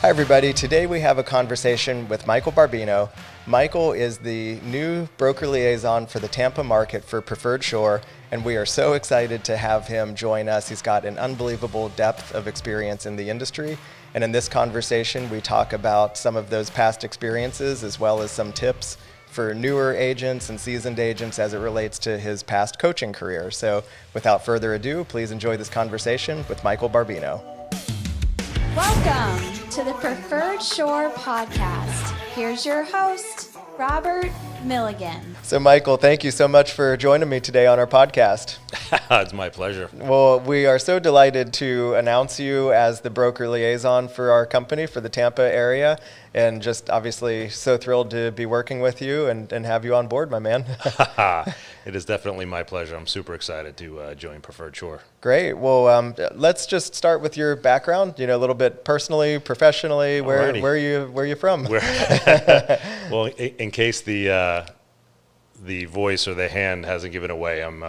Hi everybody, today we have a conversation with Michael Barbino. Michael is the new broker liaison for the Tampa market for Preferred Shore, and we are so excited to have him join us. He's got an unbelievable depth of experience in the industry, and in this conversation we talk about some of those past experiences as well as some tips for newer agents and seasoned agents as it relates to his past coaching career. So without further ado, please enjoy this conversation with Michael Barbino. Welcome to the Preferred Shore podcast. Here's your host, Robert Milligan. So Michael, thank you so much for joining me today on our podcast. It's my pleasure. Well, we are so delighted to announce you as the broker liaison for our company for the Tampa area, and just obviously so thrilled to be working with you and have you on board, my man. It is definitely my pleasure. I'm super excited to join Preferred Shore. Great. Well, let's just start with your background, a little bit personally, professionally. Where are you from? Well, in case the voice or the hand hasn't given away, I'm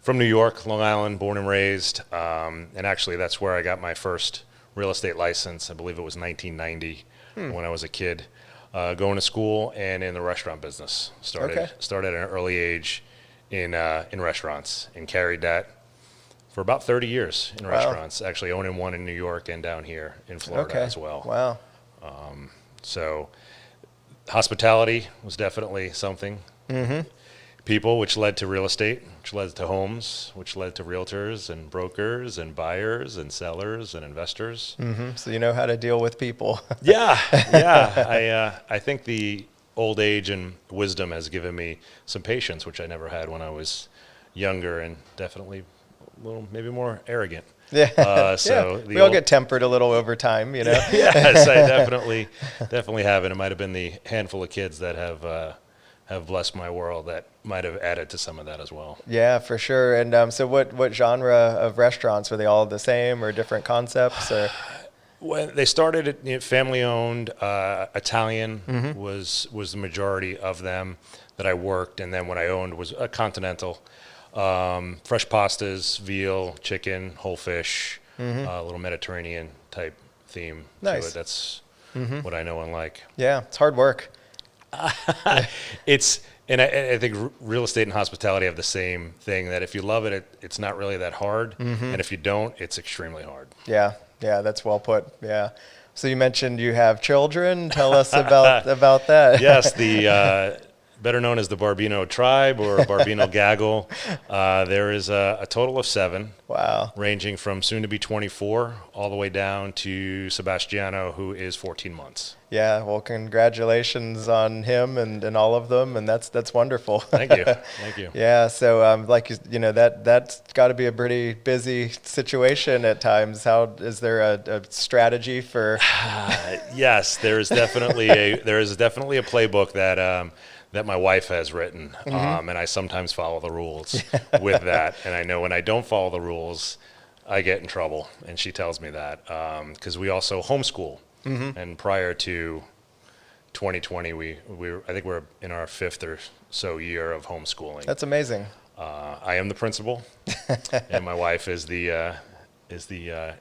from New York, Long Island, born and raised. And actually, that's where I got my first real estate license. I believe it was 1990 when I was a kid, going to school and in the restaurant business. Started at an early age in restaurants and carried that for about 30 years in restaurants, actually owning one in New York and down here in Florida as well. Wow. So hospitality was definitely something. People, which led to real estate, which led to homes, which led to realtors and brokers and buyers and sellers and investors. So you know how to deal with people. Yeah. I think the old age and wisdom has given me some patience, which I never had when I was younger, and definitely a little, maybe more arrogant. Yeah. We all get tempered a little over time, Yes, I definitely have, and it might have been the handful of kids that have blessed my world that might have added to some of that as well. Yeah, for sure. And so what genre of restaurants, were they all the same or different concepts? Or? When they started, family-owned, Italian was the majority of them that I worked, and then what I owned was a continental, fresh pastas, veal, chicken, whole fish, a little Mediterranean type theme to it. That's what I know and like. Yeah, it's hard work. And I think real estate and hospitality have the same thing, that if you love it, it's not really that hard, and if you don't, it's extremely hard. Yeah, that's well put. Yeah. So you mentioned you have children. Tell us about that. Yes, the better known as the Barbino Tribe or Barbino Gaggle. There is a total of 7. Wow. Ranging from soon to be 24 all the way down to Sebastiano, who is 14 months. Yeah, well, congratulations on him and all of them, and that's wonderful. Thank you. Yeah, so that's got to be a pretty busy situation at times. How is there a strategy for? Yes, there is definitely a playbook that my wife has written, and I sometimes follow the rules with that. And I know when I don't follow the rules, I get in trouble, and she tells me that, because we also homeschool. And prior to 2020, I think we're in our 5th or so year of homeschooling. That's amazing. I am the principal, and my wife is the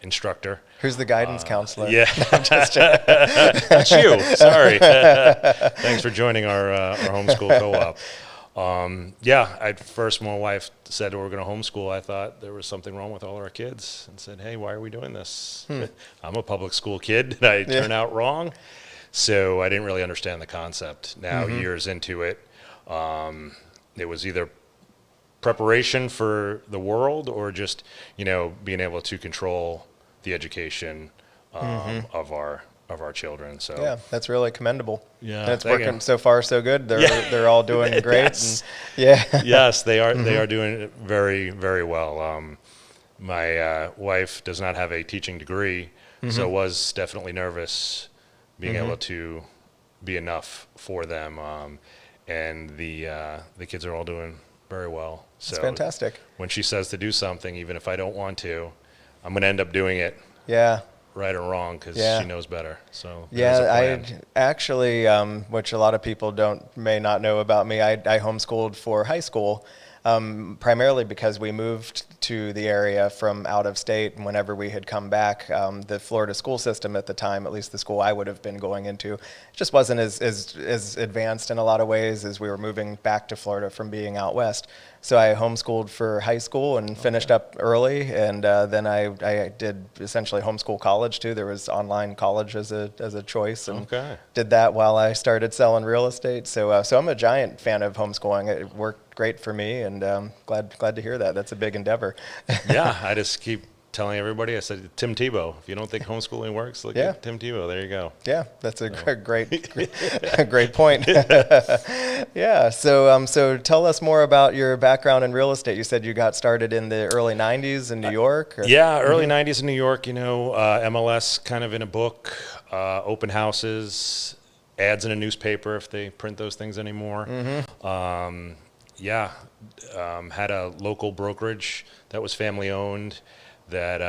instructor. Who's the guidance counselor? Yeah, that's you. Sorry. Thanks for joining our homeschool co-op. At first my wife said we're going to homeschool. I thought there was something wrong with all our kids, and said, hey, why are we doing this? I'm a public school kid. Did I turn out wrong? So I didn't really understand the concept. Now, years into it, it was either preparation for the world or just, being able to control the education of our children. So yeah, that's really commendable. Yeah, and it's working so far so good. They're all doing great. Yes. And, yes, they are. They are doing very, very well. My wife does not have a teaching degree, so was definitely nervous being able to be enough for them. And the kids are all doing very well. So it's fantastic. When she says to do something, even if I don't want to, I'm going to end up doing it. Yeah. Right or wrong, because she knows better. So I actually, which a lot of people may not know about me, I homeschooled for high school. primarily because we moved to the area from out of state, and whenever we had come back, the Florida school system at the time, at least the school I would have been going into, just wasn't as advanced in a lot of ways as we were moving back to Florida from being out west. So I homeschooled for high school and finished up early, and then I did essentially homeschool college too. There was online college as a choice, and did that while I started selling real estate. So I'm a giant fan of homeschooling. It worked great for me, and glad to hear that. That's a big endeavor. Yeah, I just keep telling everybody. I said, Tim Tebow, if you don't think homeschooling works, look at Tim Tebow. There you go. Yeah, that's a great point. Yeah. So tell us more about your background in real estate. You said you got started in the early '90s in New York. Yeah, early '90s in New York. MLS kind of in a book, open houses, ads in a newspaper if they print those things anymore. Had a local brokerage that was family owned. That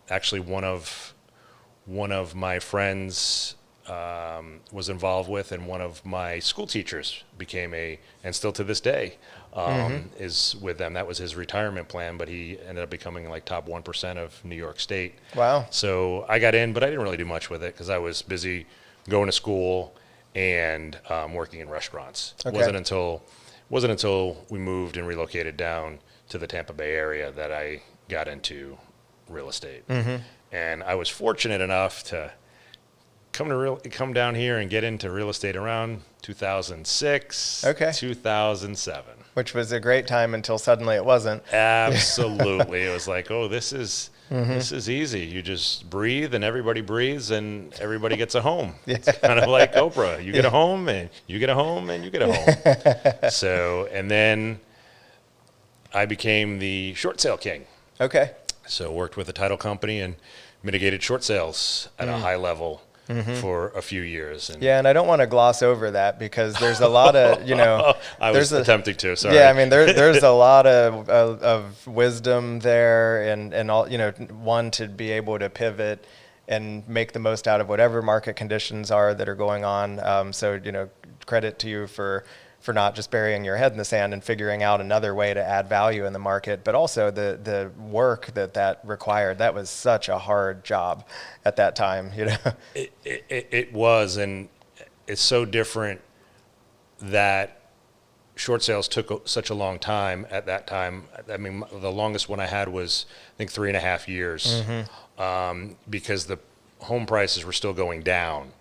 actually one of my friends was involved with, and one of my school teachers became and still to this day is with them. That was his retirement plan, but he ended up becoming like top 1% of New York State. Wow. So I got in, but I didn't really do much with it because I was busy going to school and working in restaurants. Okay. It wasn't until we moved and relocated down to the Tampa Bay area that I got into real estate. And I was fortunate enough to come down here and get into real estate around 2006, 2007. Which was a great time until suddenly it wasn't. Absolutely. It was like, oh, this is easy. You just breathe and everybody breathes and everybody gets a home. It's kind of like Oprah. You get a home and you get a home and you get a home. So, and then I became the short sale king. Okay. So worked with a title company and mitigated short sales at a high level for a few years. And I don't want to gloss over that because there's a lot of, I was attempting to, sorry. Yeah, I mean, there's a lot of wisdom there and all, one, to be able to pivot and make the most out of whatever market conditions are that are going on. So, credit to you for not just burying your head in the sand and figuring out another way to add value in the market, but also the work that required. That was such a hard job at that time, It was, and it's so different that short sales took such a long time at that time. I mean, the longest one I had was, I think, 3.5 years, because the home prices were still going down.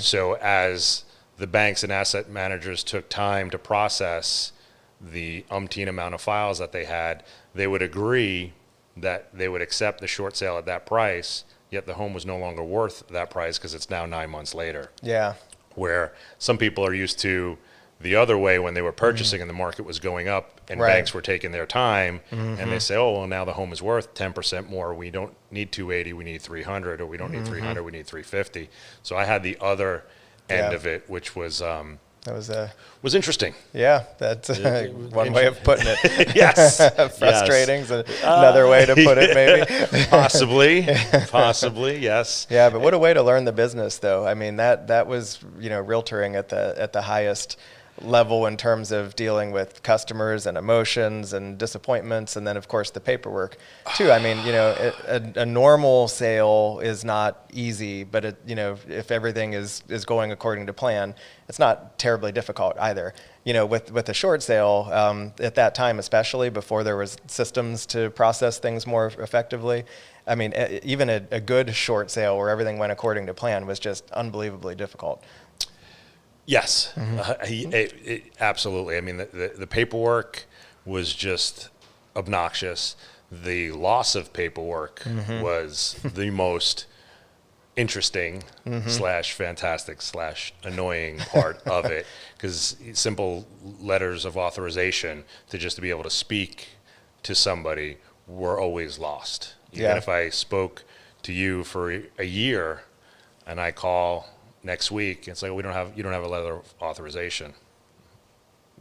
So as the banks and asset managers took time to process the umpteen amount of files that they had, they would agree that they would accept the short sale at that price, yet the home was no longer worth that price because it's now 9 months later. Yeah. Where some people are used to the other way when they were purchasing and the market was going up and banks were taking their time and they say, oh, well, now the home is worth 10% more. We don't need 280, we need 300, or we don't need 300, we need 350. So I had the other end of it, which was was interesting. Yeah, that's one way of putting it. Yes. Frustrating is another way to put it, maybe. Possibly, yes. Yeah, but what a way to learn the business, though. I mean, that was, realtoring at the highest level in terms of dealing with customers and emotions and disappointments, and then of course the paperwork too. I mean, a normal sale is not easy, but if everything is going according to plan, it's not terribly difficult either. With a short sale, at that time, especially before there was systems to process things more effectively, I mean, even a good short sale where everything went according to plan was just unbelievably difficult. Yes, absolutely. I mean, the paperwork was just obnoxious. The loss of paperwork was the most interesting / fantastic / annoying part of it, because simple letters of authorization to just to be able to speak to somebody were always lost. Even if I spoke to you for a year and I call next week, it's like, you don't have a letter of authorization.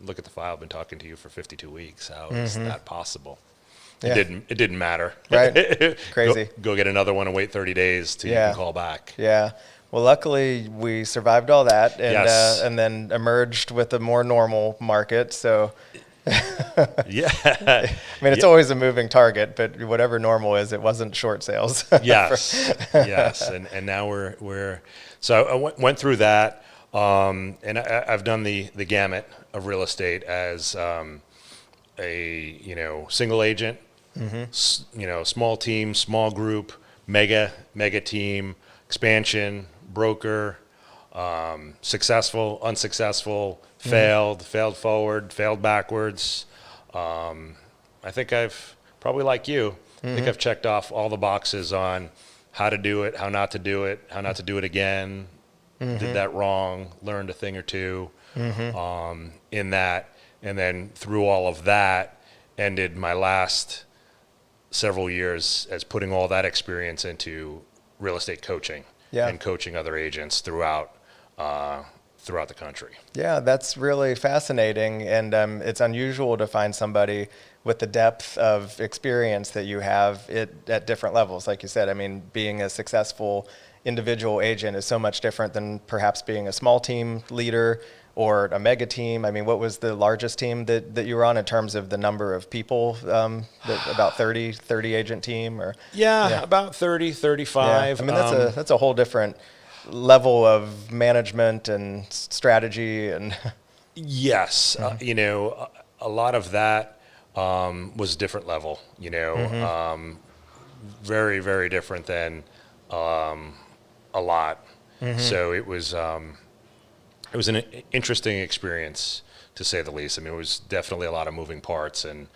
Look at the file. I've been talking to you for 52 weeks. How is that possible? Yeah. It didn't matter. Right. Crazy. Go get another one and wait 30 days till you can call back. Yeah. Well, luckily we survived all that and Yes. and then emerged with a more normal market. So Yeah. I mean, it's always a moving target, but whatever normal is, it wasn't short sales. Yes, yes, and now so I went through that, and I've done the gamut of real estate as a single agent, small team, small group, mega team, expansion, broker, successful, unsuccessful, failed forward, failed backwards. I think I've probably like you. I think I've checked off all the boxes on how to do it, how not to do it, how not to do it again. Did that wrong, learned a thing or two in that. And then through all of that, ended my last several years as putting all that experience into real estate coaching and coaching other agents throughout the country. Yeah, that's really fascinating, and it's unusual to find somebody with the depth of experience that you have at different levels. Like you said, I mean, being a successful individual agent is so much different than perhaps being a small team leader or a mega team. I mean, what was the largest team that you were on in terms of the number of people, about 30 agent team? Or about 30, 35. Yeah. I mean, that's a whole different level of management and strategy. And yes, a lot of that was a different level, very, very different than a lot. So it was an interesting experience, to say the least. I mean, it was definitely a lot of moving parts and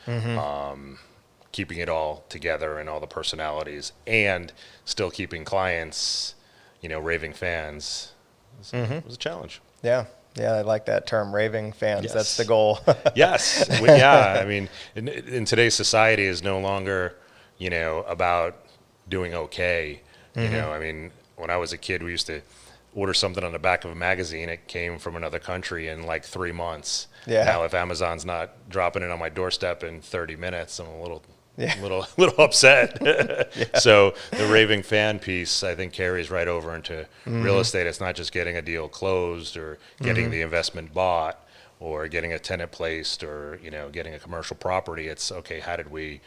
keeping it all together and all the personalities, and still keeping clients, raving fans. It was a challenge. Yeah, I like that term, raving fans. Yes. That's the goal. Yes. Yeah. I mean, in today's society is no longer, about doing okay. I mean, when I was a kid, we used to order something on the back of a magazine. It came from another country in like 3 months. Yeah. Now, if Amazon's not dropping it on my doorstep in 30 minutes, I'm a little upset. So the raving fan piece, I think, carries right over into real estate. It's not just getting a deal closed or getting the investment bought or getting a tenant placed or, getting a commercial property. It's, okay, how did we,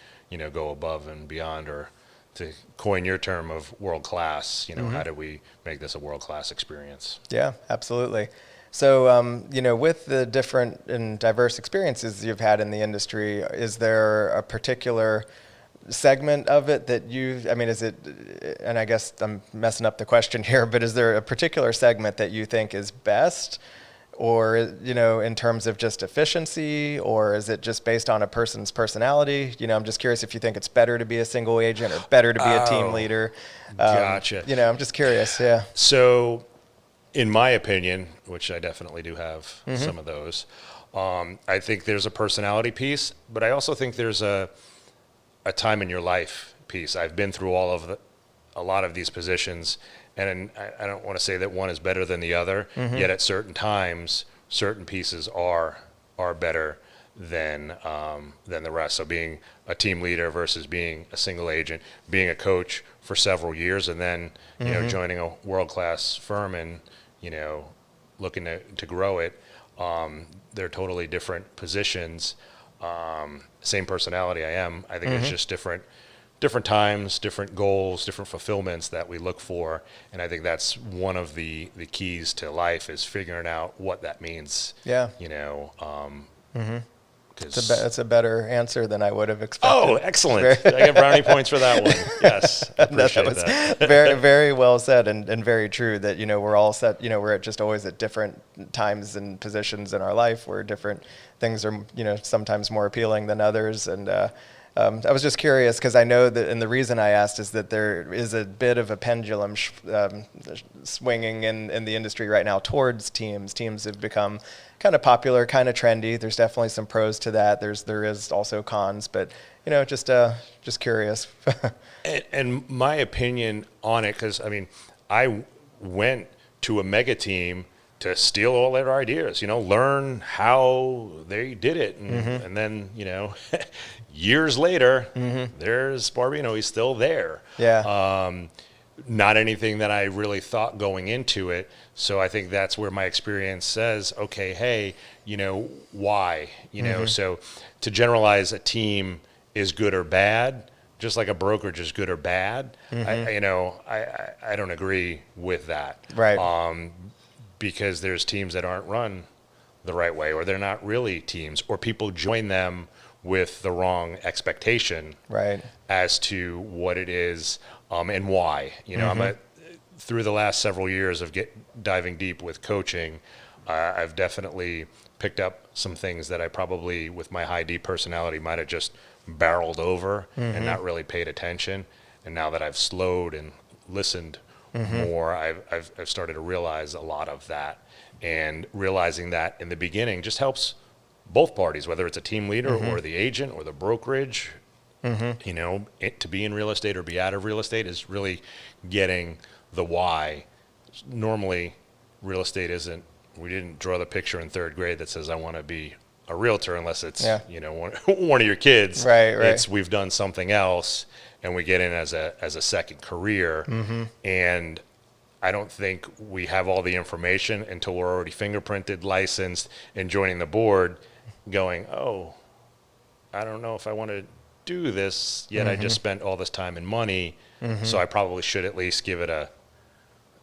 go above and beyond, or to coin your term of world class, how did we make this a world class experience? Yeah, absolutely. So, with the different and diverse experiences you've had in the industry, is there a particular segment of it that is it, and I guess I'm messing up the question here, but is there a particular segment that you think is best, or, in terms of just efficiency, or is it just based on a person's personality? I'm just curious if you think it's better to be a single agent or better to be a team leader. Gotcha. I'm just curious. Yeah. So, in my opinion, which I definitely do have some of those, I think there's a personality piece, but I also think there's a time in your life piece. I've been through a lot of these positions, and I don't want to say that one is better than the other, yet at certain times, certain pieces are better than the rest. So being a team leader versus being a single agent, being a coach for several years, and then joining a world-class firm and looking to grow it. They're totally different positions. Same personality I think it's just different times, different goals, different fulfillments that we look for. And I think that's one of the keys to life, is figuring out what that means. Yeah. It's a better answer than I would have expected. Oh, excellent. I get brownie points for that one. Yes, I appreciate that. Very, very well said, and very true that, we're all set, we're just always at different times and positions in our life where different things are, sometimes more appealing than others. And I was just curious because I know that, and the reason I asked is that there is a bit of a pendulum swinging in the industry right now towards teams. Teams have become kind of popular, kind of trendy. There's definitely some pros to that. There is also cons, but just curious. and my opinion on it, because I went to a mega team to steal all their ideas, learn how they did it. And then, years later, there's Barbino, he's still there. Yeah. not anything that I really thought going into it. So I think that's where my experience says, okay, hey, why? So to generalize a team is good or bad, just like a brokerage is good or bad, I don't agree with that. Right. Because there's teams that aren't run the right way, or they're not really teams, or people join them with the wrong expectation Right. as to what it is and why. Through the last several years of diving deep with coaching, I've definitely picked up some things that I probably, with my high D personality, might have just barreled over and not really paid attention. And now that I've slowed and listened more, I've started to realize a lot of that. And realizing that in the beginning just helps both parties, whether it's a team leader or the agent or the brokerage. To be in real estate or be out of real estate is really getting the why. Normally, real estate we didn't draw the picture in third grade that says I want to be a realtor, unless it's one of your kids. Right. It's we've done something else and we get in as a second career. And I don't think we have all the information until we're already fingerprinted, licensed, and joining the board, going, oh, I don't know if I want to do this yet. I just spent all this time and money, so I probably should at least give it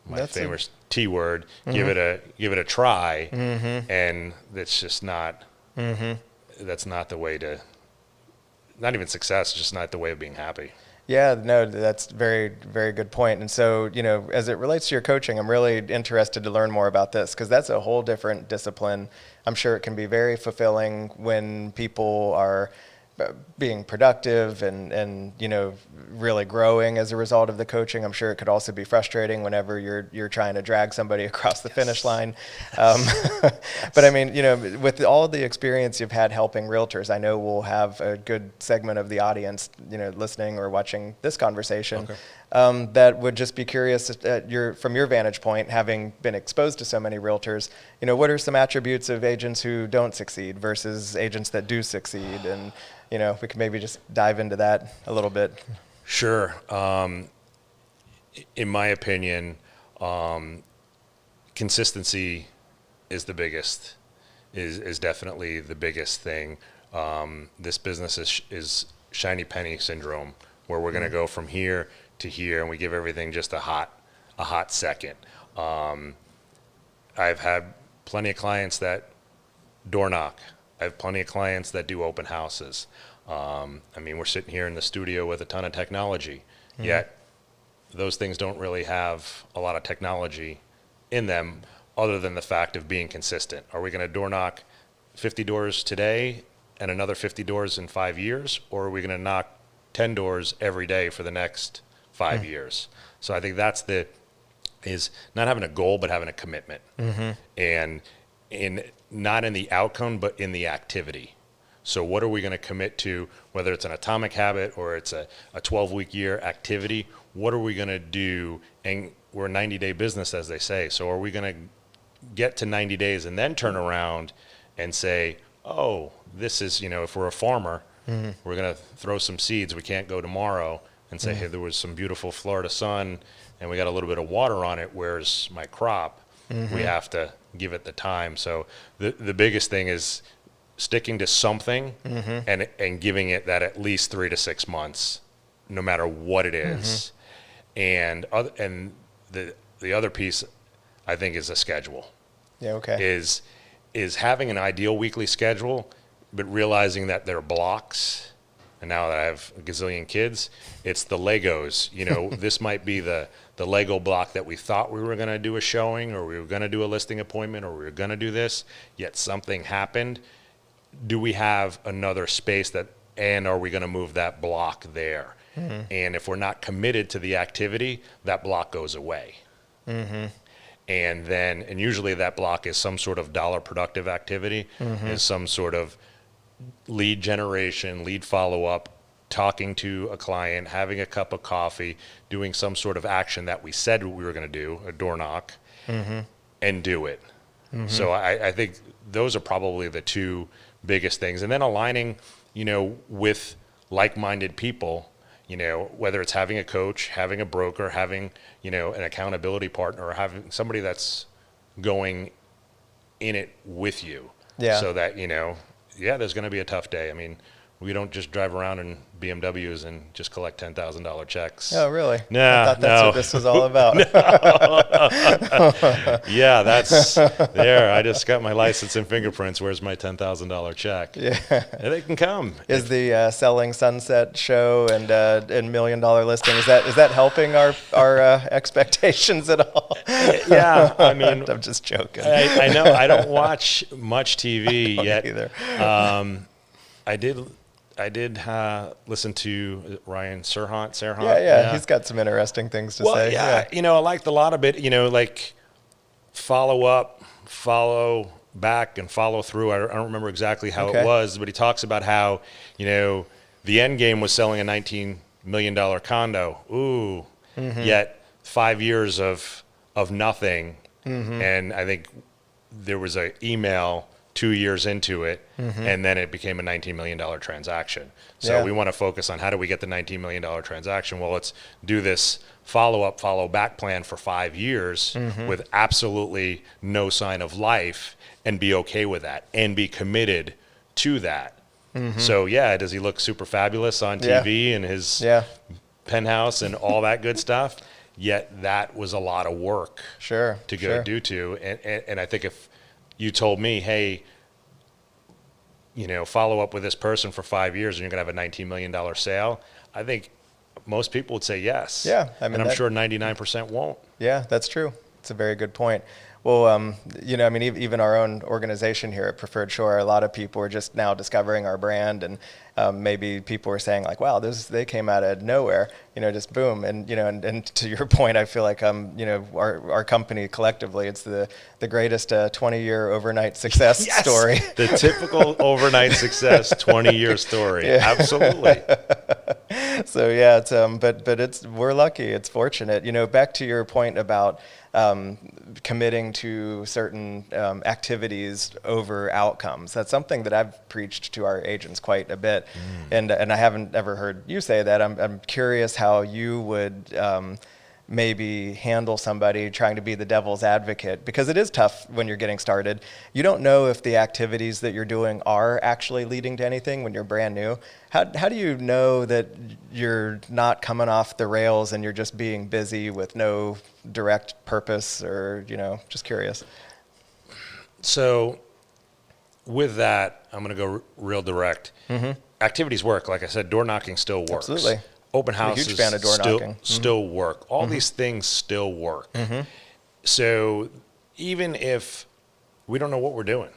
my famous T word, give it a try. And that's just not that's not the way to, not even success, just not the way of being happy. Yeah, no, that's very, very good point. And so, as it relates to your coaching, I'm really interested to learn more about this, because that's a whole different discipline. I'm sure it can be very fulfilling when people are being productive and really growing as a result of the coaching. I'm sure it could also be frustrating whenever you're trying to drag somebody across the finish line. But I mean, with all the experience you've had helping realtors, I know we'll have a good segment of the audience, listening or watching this conversation, that would just be curious from your vantage point, having been exposed to so many realtors, what are some attributes of agents who don't succeed versus agents that do succeed? And we could maybe just dive into that a little bit. Sure. In my opinion, consistency is definitely the biggest thing. This business is shiny penny syndrome, where we're going to go from here to here, and we give everything just a hot second. I've had plenty of clients that door knock. I have plenty of clients that do open houses. We're sitting here in the studio with a ton of technology, yet those things don't really have a lot of technology in them, other than the fact of being consistent. Are we going to door knock 50 doors today and another 50 doors in 5 years? Or are we going to knock 10 doors every day for the next 5 years? So I think is not having a goal, but having a commitment. And not in the outcome, but in the activity. So what are we going to commit to, whether it's an atomic habit or it's a 12-week year activity? What are we going to do? And we're a 90-day business, as they say. So are we going to get to 90 days and then turn around and say, oh, this is, if we're a farmer, we're going to throw some seeds. We can't go tomorrow and say, hey, there was some beautiful Florida sun and we got a little bit of water on it. Where's my crop? We have to give it the time. So the biggest thing is sticking to something and giving it that at least 3 to 6 months, no matter what it is. And the other piece, I think, is a schedule. Yeah. Okay. Is having an ideal weekly schedule, but realizing that there are blocks. And now that I have a gazillion kids, it's the Legos. This might be the Lego block that we thought we were going to do a showing, or we were going to do a listing appointment, or we were going to do this, yet something happened. Do we have another space and are we going to move that block there? And if we're not committed to the activity, that block goes away. And usually that block is some sort of dollar productive activity, is some sort of lead generation, lead follow-up, talking to a client, having a cup of coffee, doing some sort of action that we said we were going to do, a door knock, and do it. So I think those are probably the two biggest things. And then aligning, with like-minded people. whether it's having a coach, having a broker, having, an accountability partner, or having somebody that's going in it with you. Yeah. So that, there's going to be a tough day. I mean, we don't just drive around in BMWs and just collect $10,000 checks. Oh, really? Nah, I thought that's what this was all about. Yeah, that's there. I just got my license and fingerprints. Where's my $10,000 check? Yeah. And they can come. Is the Selling Sunset show and $1 million listing, is that helping our expectations at all? Yeah, I mean, I'm just joking. I know I don't watch much TV yet. Either. I did listen to Ryan Serhant. Yeah, he's got some interesting things to say. Yeah, I liked a lot of it, like follow up, follow back, and follow through. I don't remember exactly how it was, but he talks about how, the end game was selling a $19 million condo. Ooh, yet 5 years of nothing. And I think there was an email 2 years into it, and then it became a $19 million transaction. So we want to focus on how do we get the $19 million transaction? Well, let's do this follow-up, follow-back plan for 5 years with absolutely no sign of life, and be okay with that and be committed to that. So, does he look super fabulous on TV and his penthouse and all that good stuff? Yet that was a lot of work to go do to. And I think if you told me, hey, follow up with this person for 5 years and you're going to have a $19 million sale, I think most people would say yes. Yeah. I mean, and I'm sure 99% won't. Yeah, that's true. It's a very good point. Well, even our own organization here at Preferred Shore, a lot of people are just now discovering our brand, and maybe people are saying like, wow, they came out of nowhere, just boom. And, and to your point, I feel like, our company collectively, it's the greatest 20-year overnight success story. The typical overnight success 20-year story. Yeah. Absolutely. So it's but we're lucky. It's fortunate. Back to your point about committing to certain activities over outcomes. That's something that I've preached to our agents quite a bit, and I haven't ever heard you say that. I'm curious how you would maybe handle somebody trying to be the devil's advocate, because it is tough when you're getting started. You don't know if the activities that you're doing are actually leading to anything when you're brand new. How do you know that you're not coming off the rails and you're just being busy with no direct purpose, or, just curious? So with that, I'm going to go real direct. Activities work. Like I said, door knocking still works. Absolutely. Open houses huge fan of door knocking. Still work. All these things still work. So even if we don't know what we're doing,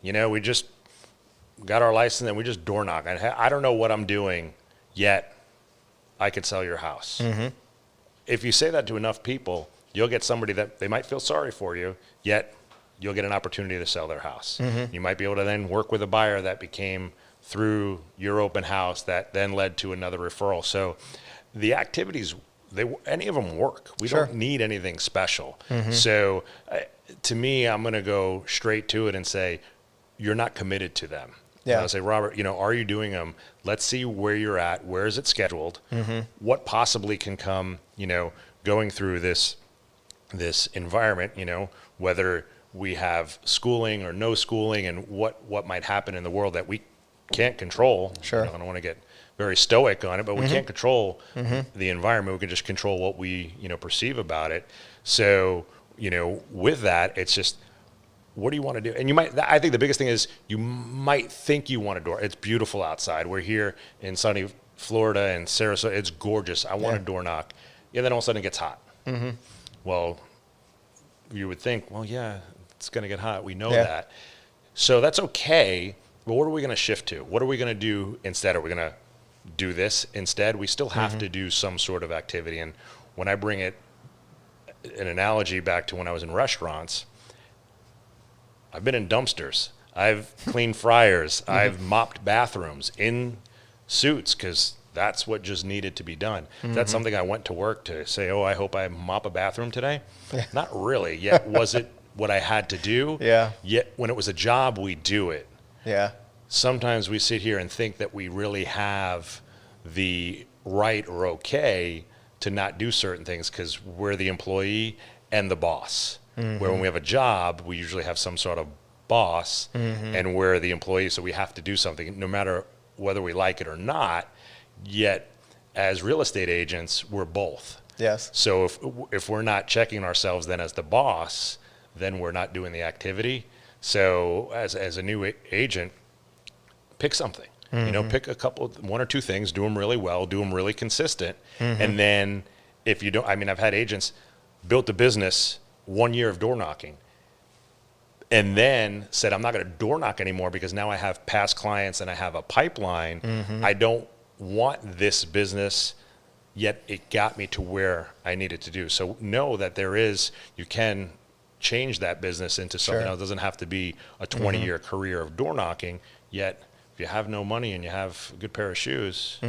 we just got our license and we just door knock. I don't know what I'm doing yet. I could sell your house. If you say that to enough people, you'll get somebody that they might feel sorry for you, yet you'll get an opportunity to sell their house. You might be able to then work with a buyer that became through your open house that then led to another referral. So the activities, any of them work. We don't need anything special. So to me, I'm going to go straight to it and say, you're not committed to them. I'll say, Robert, are you doing them? Let's see where you're at. Where is it scheduled? What possibly can come, going through this environment, whether we have schooling or no schooling, and what might happen in the world that we can't control. I don't want to get very stoic on it, but we can't control the environment. We can just control what we, perceive about it. So, with that, it's just, what do you want to do? And I think the biggest thing is you might think you want a door. It's beautiful outside. We're here in sunny Florida and Sarasota. It's gorgeous. I want a door knock. Yeah, then all of a sudden it gets hot. Well, you would think, well, yeah, it's going to get hot. We know that. So that's okay. But what are we going to shift to? What are we going to do instead? Are we going to do this instead? We still have to do some sort of activity. And when I bring an analogy back to when I was in restaurants, I've been in dumpsters. I've cleaned fryers. I've mopped bathrooms in suits because that's what just needed to be done. That's something I went to work to say, oh, I hope I mop a bathroom today. Not really. Yet was it what I had to do? Yet when it was a job, we do it. Sometimes we sit here and think that we really have the right or okay to not do certain things because we're the employee and the boss. Where when we have a job, we usually have some sort of boss, and we're the employee, so we have to do something no matter whether we like it or not. Yet, as real estate agents, we're both. Yes. So if we're not checking ourselves then as the boss, then we're not doing the activity. So as a new agent, pick something. Pick one or two things, do them really well, do them really consistent. And then if you don't, I've had agents built a business 1 year of door knocking and then said, I'm not going to door knock anymore because now I have past clients and I have a pipeline. I don't want this business, yet it got me to where I needed to do. So know that you can change that business into something else. It doesn't have to be a 20-year career of door knocking, yet if you have no money and you have a good pair of shoes,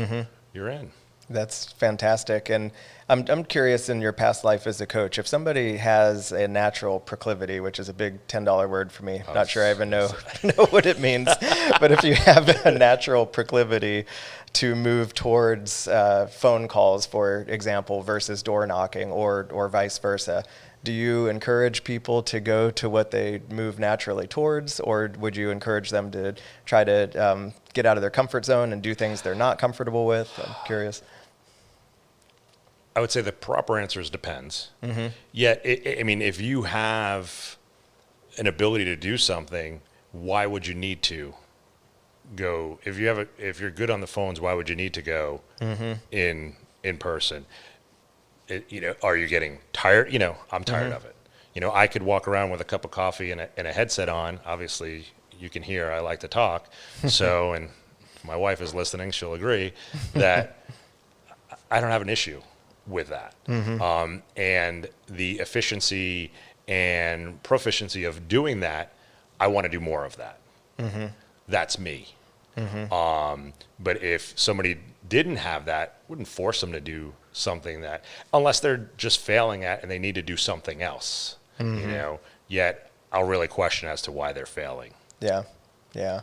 you're in. That's fantastic. And I'm curious, in your past life as a coach, if somebody has a natural proclivity, which is a big $10 word for me, not sure I even know what it means, but if you have a natural proclivity to move towards phone calls, for example, versus door knocking or vice versa, do you encourage people to go to what they move naturally towards, or would you encourage them to try to get out of their comfort zone and do things they're not comfortable with? I'm curious. I would say the proper answer is depends. Yet, if you have an ability to do something, why would you need to go? If you're good on the phones, why would you need to go in person? Are you getting tired? I'm tired of it. I could walk around with a cup of coffee and a headset on. Obviously, you can hear I like to talk. So, and if my wife is listening, she'll agree that I don't have an issue with that. And the efficiency and proficiency of doing that, I want to do more of that. That's me. But if somebody didn't have that, wouldn't force them to do something that, unless they're just failing at and they need to do something else, yet I'll really question as to why they're failing. Yeah.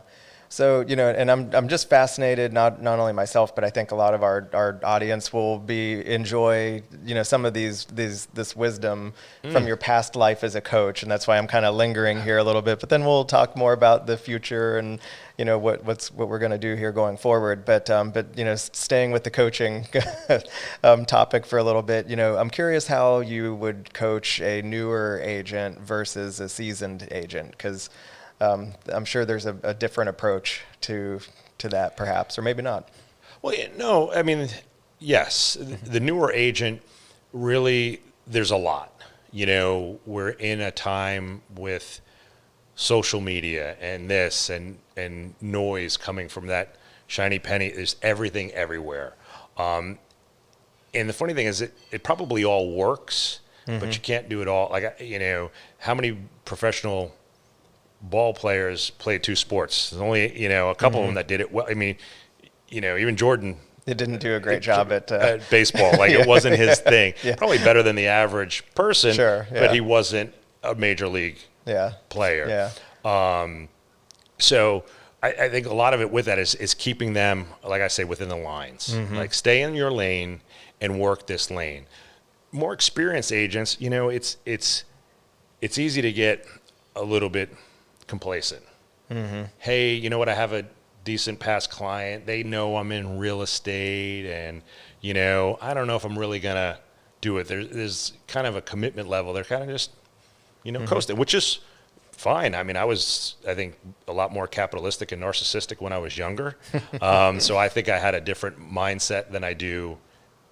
So, and I'm just fascinated, not only myself, but I think a lot of our audience will enjoy, some of this wisdom from your past life as a coach. And that's why I'm kind of lingering here a little bit, but then we'll talk more about the future and, what we're going to do here going forward. But staying with the coaching topic for a little bit, I'm curious how you would coach a newer agent versus a seasoned agent, because I'm sure there's a different approach to that, perhaps, or maybe not. Well, no, yes, the newer agent, really, there's a lot. We're in a time with social media and this and noise coming from that shiny penny. There's everything everywhere. And the funny thing is, it probably all works, but you can't do it all. How many professional ball players play two sports? There's only, a couple of them that did it well. Even Jordan. It didn't do a great job at baseball. It wasn't his thing. Probably better than the average person, but he wasn't a major league player. So I think a lot of it with that is keeping them, like I say, within the lines. Stay in your lane and work this lane. More experienced agents, it's easy to get a little bit complacent. Hey, you know what? I have a decent past client. They know I'm in real estate, and I don't know if I'm really gonna do it. There's kind of a commitment level. They're kind of just coasting, which is fine. I was, I think, a lot more capitalistic and narcissistic when I was younger. So I think I had a different mindset than I do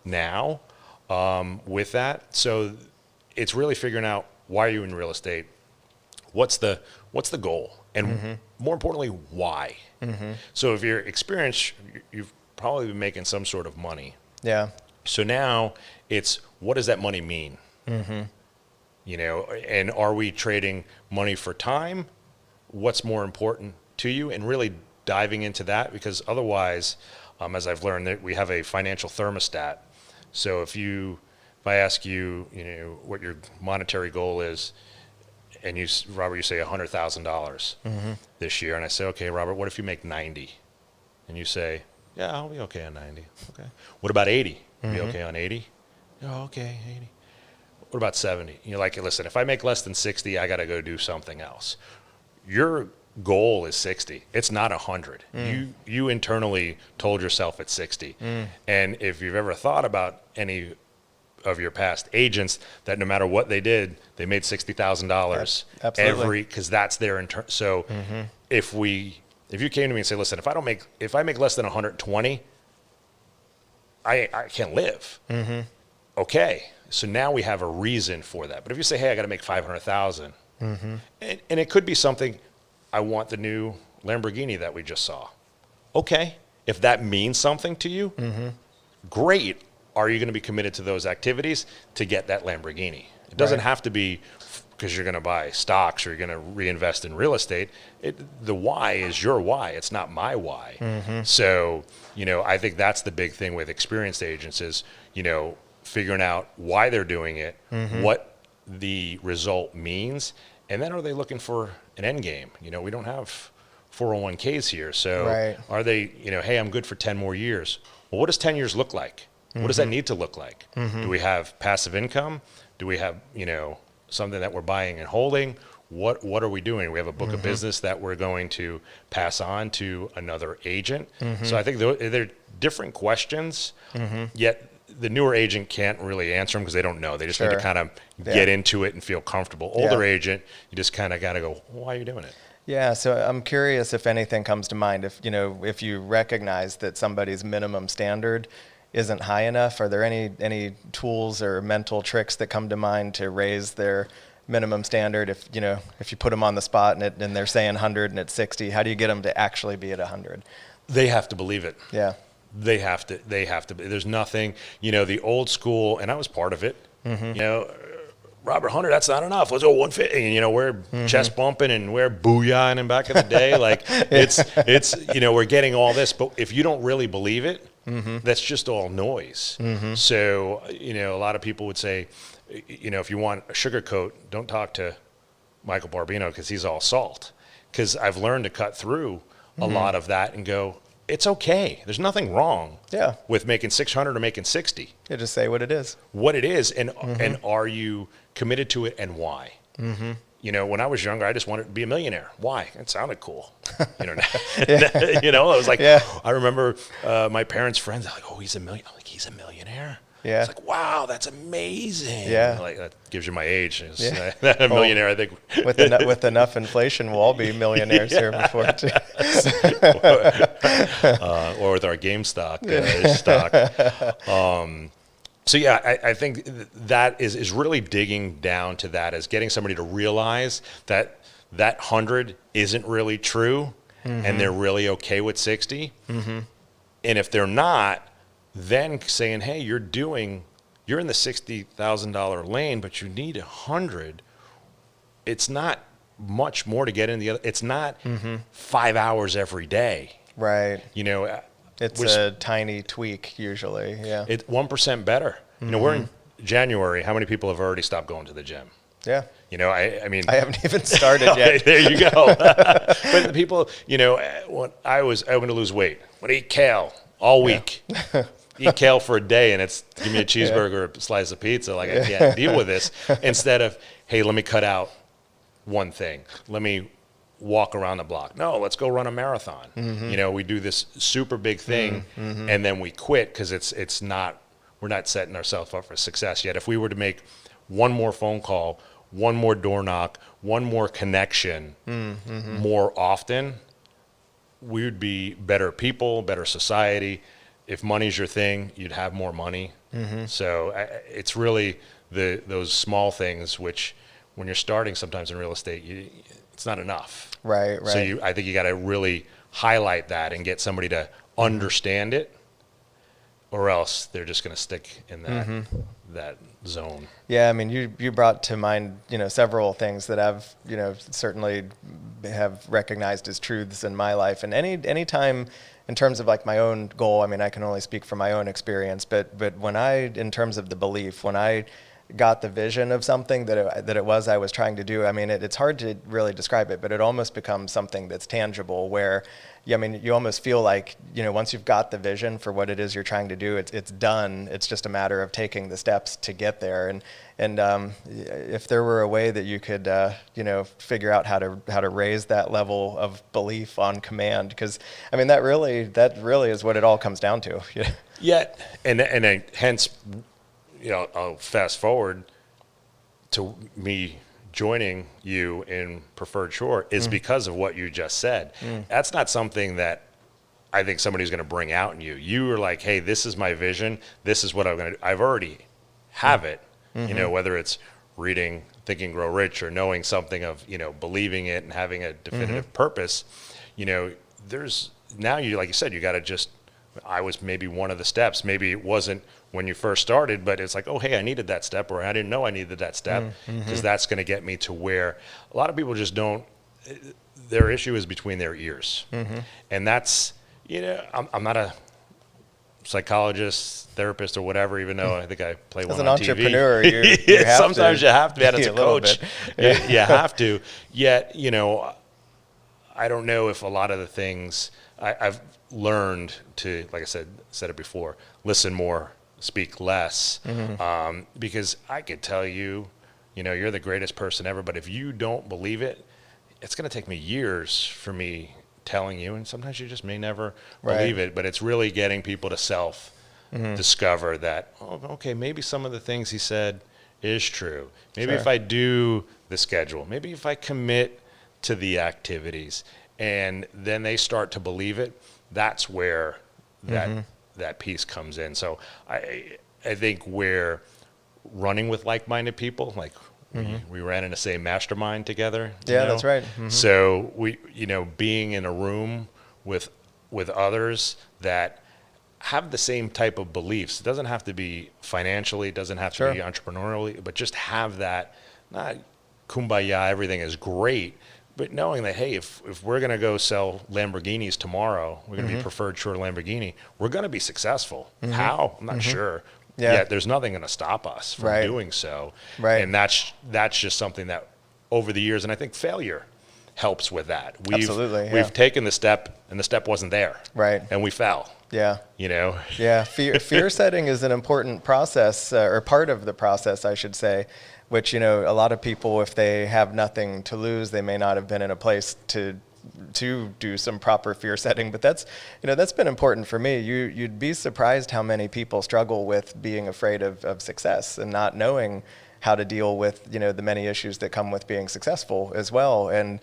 now with that. So it's really figuring out, why are you in real estate? What's the goal? And more importantly, why? So if you're experienced, you've probably been making some sort of money. Yeah. So now it's, what does that money mean? And are we trading money for time? What's more important to you? And really diving into that, because otherwise, as I've learned, that we have a financial thermostat. So if I ask you, what your monetary goal is, and Robert, you say $100,000 this year, and I say, okay, Robert, what if you make 90? And you say, Yeah, I'll be okay on 90. Okay. What about 80? Be okay on 80? Oh, okay, 80. What about 70? You're like, listen, if I make less than 60, I got to go do something else. Your goal is 60. It's not 100. You internally told yourself it's 60. And if you've ever thought about any of your past agents, that no matter what they did, they made $60,000 Absolutely. because that's their so if you came to me and say, listen, if I make less than 120, I can't live. Okay, so now we have a reason for that. But if you say, hey, I got to make 500,000, and it could be something, I want the new Lamborghini that we just saw. Okay, if that means something to you, great. Are you going to be committed to those activities to get that Lamborghini? It doesn't have to be because you're going to buy stocks or you're going to reinvest in real estate. The why is your why. It's not my why. So, I think that's the big thing with experienced agents is, figuring out why they're doing it, what the result means, and then are they looking for an end game? We don't have 401ks here. So are they, hey, I'm good for 10 more years. Well, what does 10 years look like? What does that need to look like? Do we have passive income? Do we have, something that we're buying and holding? What are we doing? We have a book of business that we're going to pass on to another agent. So I think they're different questions, yet the newer agent can't really answer them because they don't know. They just need to kind of get into it and feel comfortable. Older agent, you just kind of got to go, why are you doing it? Yeah, so I'm curious if anything comes to mind. If you recognize that somebody's minimum standard isn't high enough, are there any tools or mental tricks that come to mind to raise their minimum standard? If you put them on the spot and they're saying 100 and it's 60, how do you get them to actually be at 100? They have to believe it. Yeah. They have to. There's nothing, the old school, and I was part of it. Robert, 100, that's not enough. Let's go 150. And, we're chest bumping and we're booyahing and back in the day. Like it's we're getting all this, but if you don't really believe it, that's just all noise. So, a lot of people would say, if you want a sugar coat, don't talk to Michael Barbino because he's all salt. Because I've learned to cut through a lot of that and go, it's okay. There's nothing wrong with making 600 or making 60. Yeah, just say what it is. What it is, and are you committed to it, and why? When I was younger, I just wanted to be a millionaire. Why? It sounded cool. I was like, I remember my parents' friends, like, oh, he's a millionaire. I'm like, he's a millionaire? Yeah. It's like, wow, that's amazing. Yeah. Like, that gives you my age. A millionaire, I think. With enough inflation, we'll all be millionaires here before, too. Or with our GameStop stock. So, I think that is really digging down to that, is getting somebody to realize that 100 isn't really true and they're really okay with 60. And if they're not, then saying, hey, you're in the $60,000 lane, but you need 100. It's not much more to get in the other. It's not 5 hours every day. Right. It's a tiny tweak usually. Yeah. It's 1% better. We're in January. How many people have already stopped going to the gym? Yeah. I mean, I haven't even started yet. There you go. But the people, when I was going to lose weight, I would eat kale all week. Eat kale for a day, and it's give me a cheeseburger or a slice of pizza. Like, I can't deal with this. Instead of, hey, let me cut out one thing. Let me walk around the block. No, let's go run a marathon. We do this super big thing, and then we quit because we're not setting ourselves up for success yet. If we were to make one more phone call, one more door knock, one more connection more often, we would be better people, better society. If money's your thing, you'd have more money. So it's really those small things, which when you're starting sometimes in real estate, it's not enough. Right. So I think you got to really highlight that and get somebody to understand it, or else they're just going to stick in that zone. Yeah, I mean, you brought to mind, several things that I've, certainly have recognized as truths in my life. And any time in terms of like my own goal, I mean, I can only speak from my own experience, but in terms of the belief, when I got the vision of something that it was I was trying to do. I mean, it's hard to really describe it, but it almost becomes something that's tangible where, I mean, you almost feel like, once you've got the vision for what it is you're trying to do, it's done. It's just a matter of taking the steps to get there. And if there were a way that you could, figure out how to raise that level of belief on command, because I mean, that really is what it all comes down to. Yeah, and hence, I'll fast forward to me joining you in Preferred Shore is because of what you just said. That's not something that I think somebody's going to bring out in you. You were like, hey, this is my vision. This is what I'm going to do. I've already have it, whether it's reading Think and Grow Rich or knowing something of, believing it and having a definitive purpose. There's now like you said, you got to just, I was maybe one of the steps. Maybe it wasn't when you first started, but it's like, oh, hey, I needed that step, or I didn't know I needed that step, because that's going to get me to where a lot of people just don't, their issue is between their ears. And that's, I'm not a psychologist, therapist, or whatever, even though I think I play one on TV. As an entrepreneur, you have sometimes to, you have to be, and as a coach, you have to. Yet, I don't know if a lot of the things I've learned to, like I said it before, listen more, speak less, because I could tell you, you're the greatest person ever, but if you don't believe it, it's going to take me years for me telling you, and sometimes you just may never believe it, but it's really getting people to self-discover that, oh, okay, maybe some of the things he said is true. Maybe if I do the schedule, maybe if I commit to the activities, and then they start to believe it, that's where that piece comes in. So I think we're running with like-minded people, like we ran in the same mastermind together. That's right. So we, being in a room with others that have the same type of beliefs. It doesn't have to be financially, it doesn't have to be entrepreneurially, but just have that, not kumbaya, everything is great, but knowing that, hey, if we're going to go sell Lamborghinis tomorrow, we're going to be Preferred Shore Lamborghini, we're going to be successful. How? I'm not sure. Yet there's nothing going to stop us from doing so. And that's just something that over the years, and I think failure helps with that. We've taken the step, and the step wasn't there. And we fell. Fear setting is an important process, or part of the process, I should say, which, a lot of people, if they have nothing to lose, they may not have been in a place to do some proper fear setting. But that's been important for me. You'd be surprised how many people struggle with being afraid of success and not knowing how to deal with, the many issues that come with being successful as well. And,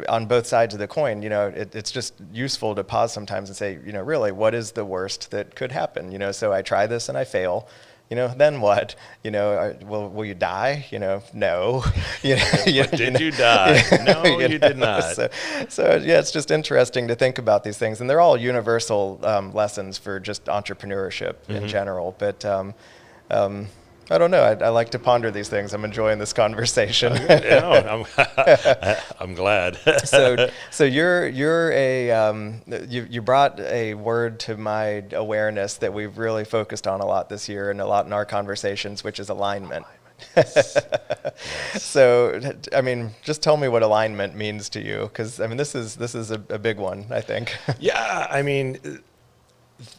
on both sides of the coin, it's just useful to pause sometimes and say, really, what is the worst that could happen? So I try this and I fail. Then what? Will you die? No. Did you die? No, you did not. So it's just interesting to think about these things, and they're all universal lessons for just entrepreneurship in general. But I don't know. I like to ponder these things. I'm enjoying this conversation. I'm glad. So you brought a word to my awareness that we've really focused on a lot this year and a lot in our conversations, which is alignment. So, I mean, just tell me what alignment means to you, because I mean, this is a big one, I think. I mean,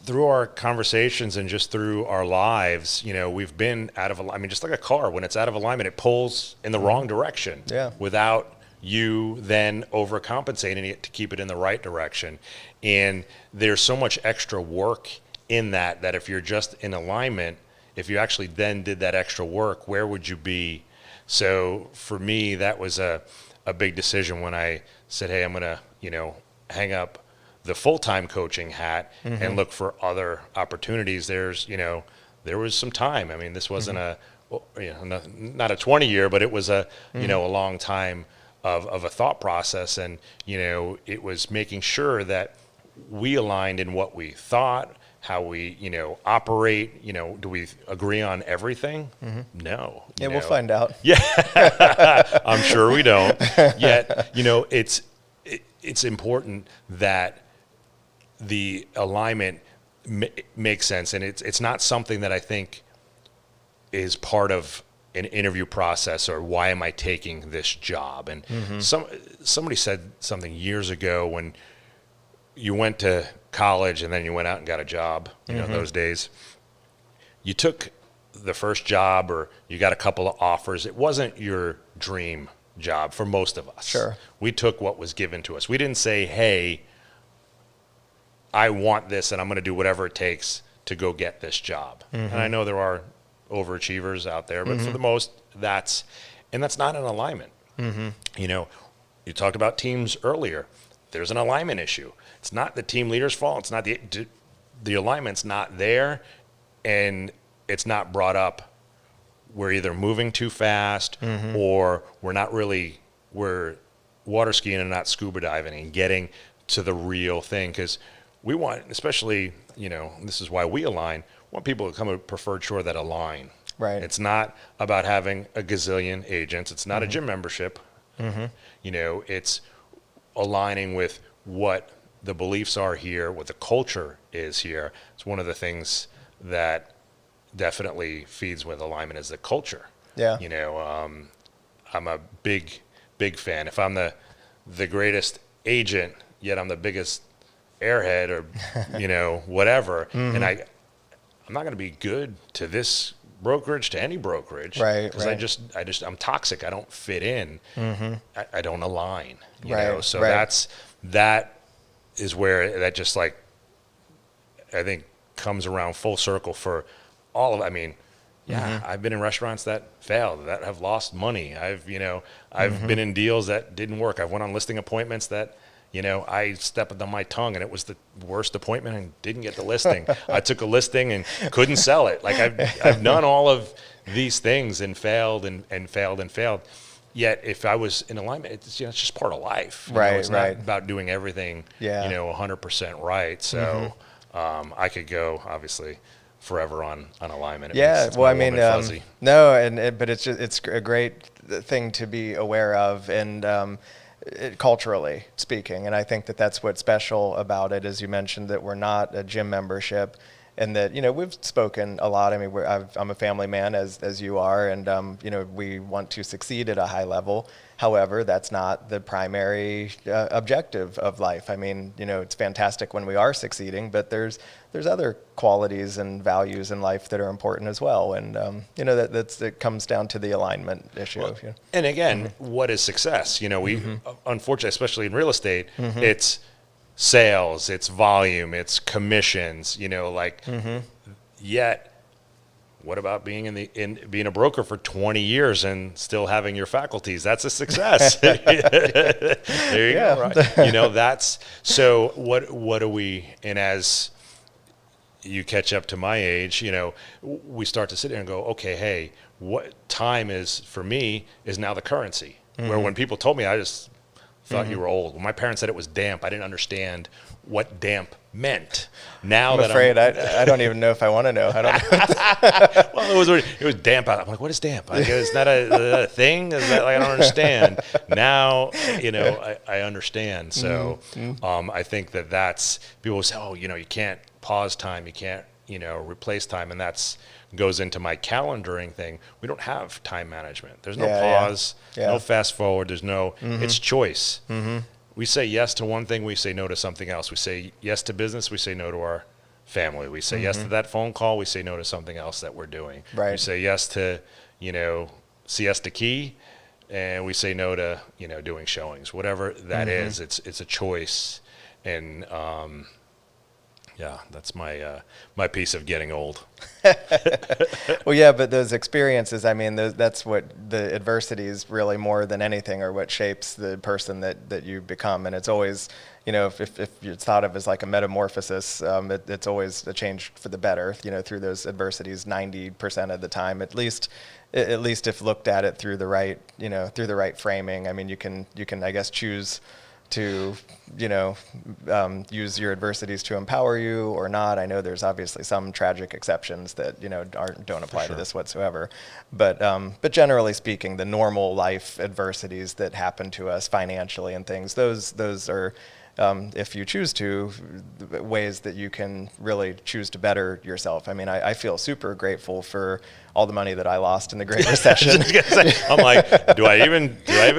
through our conversations and just through our lives, we've been out of alignment. I mean, just like a car, when it's out of alignment, it pulls in the wrong direction without you then overcompensating it to keep it in the right direction. And there's so much extra work in that if you're just in alignment, if you actually then did that extra work, where would you be? So for me, that was a big decision when I said, hey, I'm going to, hang up the full-time coaching hat and look for other opportunities. There was some time. I mean, this wasn't not a 20-year, but it was a long time of a thought process. And, it was making sure that we aligned in what we thought, how we, operate. Do we agree on everything? No. We'll find out. I'm sure we don't. Yet, it's important that the alignment makes sense, and it's not something that I think is part of an interview process, or why am I taking this job? And somebody said something years ago, when you went to college and then you went out and got a job, you know, those days, you took the first job or you got a couple of offers. It wasn't your dream job for most of us. Sure. We took what was given to us. We didn't say, hey, I want this and I'm going to do whatever it takes to go get this job. And I know there are overachievers out there, but for the most, that's not an alignment. You know, you talked about teams earlier. There's an alignment issue. It's not the team leader's fault. It's not the alignment's not there, and it's not brought up. We're either moving too fast, or we're water skiing and not scuba diving and getting to the real thing. Because we want, especially, you know, this is why we align, want people to come to Preferred Shore that align. Right. It's not about having a gazillion agents. It's not a gym membership. You know, it's aligning with what the beliefs are here, what the culture is here. It's one of the things that definitely feeds with alignment, is the culture. Yeah. You know, I'm a big fan. If I'm the greatest agent, yet I'm the biggest airhead, or you know, whatever, and I'm not going to be good to this brokerage, to any brokerage, right? Because right. I'm toxic. I don't fit in. I don't align. You Right, know, so right. that is where that just, like, I think comes around full circle for all of. I mean, I've been in restaurants that failed, that have lost money. I've been in deals that didn't work. I've went on listing appointments that, you know, I stepped on my tongue and it was the worst appointment and didn't get the listing. I took a listing and couldn't sell it. Like, I've done all of these things and failed and failed and failed. Yet if I was in alignment, it's just part of life. You know, it's not about doing everything, 100% right. So I could go, obviously, forever on alignment. Well, I mean, no, but it's a great thing to be aware of, and culturally speaking. And I think that's what's special about it, as you mentioned, that we're not a gym membership, and that, you know, we've spoken a lot. I mean, I'm a family man, as you are, and you know, we want to succeed at a high level. However, that's not the primary objective of life. I mean, you know, it's fantastic when we are succeeding, but there's other qualities and values in life that are important as well. And you know, it comes down to the alignment issue. Well, and again, what is success? You know, we unfortunately, especially in real estate, it's sales, it's volume, it's commissions. You know, like, yet. What about being being a broker for 20 years and still having your faculties? That's a success. There you go. Right. You know, that's so. What do we? And as you catch up to my age, you know, we start to sit there and go, okay, hey, what time is for me is now the currency. Where when people told me, I just thought you were old. When my parents said it was damp, I didn't understand what damp meant. Now I'm afraid I don't even know if I want to know. I don't know. Well, it was damp out. I'm like, what is damp? Like, is that a thing? Is that, like, I don't understand. Now, you know, I understand. So I think that's, people say, oh, you know, you can't pause time, you can't, you know, replace time, and that's goes into my calendaring thing. We don't have time management. There's no pause, no fast forward. There's no. It's choice. We say yes to one thing, we say no to something else. We say yes to business, we say no to our family. We say yes to that phone call, we say no to something else that we're doing. Right. We say yes to, you know, siesta key, and we say no to, you know, doing showings. Whatever that is, it's a choice. And that's my piece of getting old. Well, yeah, but those experiences, I mean, that's what the adversities really, more than anything, are what shapes the person that you become. And it's always, you know, if it's thought of as like a metamorphosis, it's always a change for the better, you know, through those adversities 90% of the time, at least if looked at it through the right, you know, through the right framing. I mean, you can, I guess, choose to, you know, use your adversities to empower you or not. I know there's obviously some tragic exceptions that, you know, don't apply to this whatsoever. But generally speaking, the normal life adversities that happen to us financially and things, those are, if you choose to, ways that you can really choose to better yourself. I mean, I feel super grateful for all the money that I lost in the Great Recession. I'm like, do I even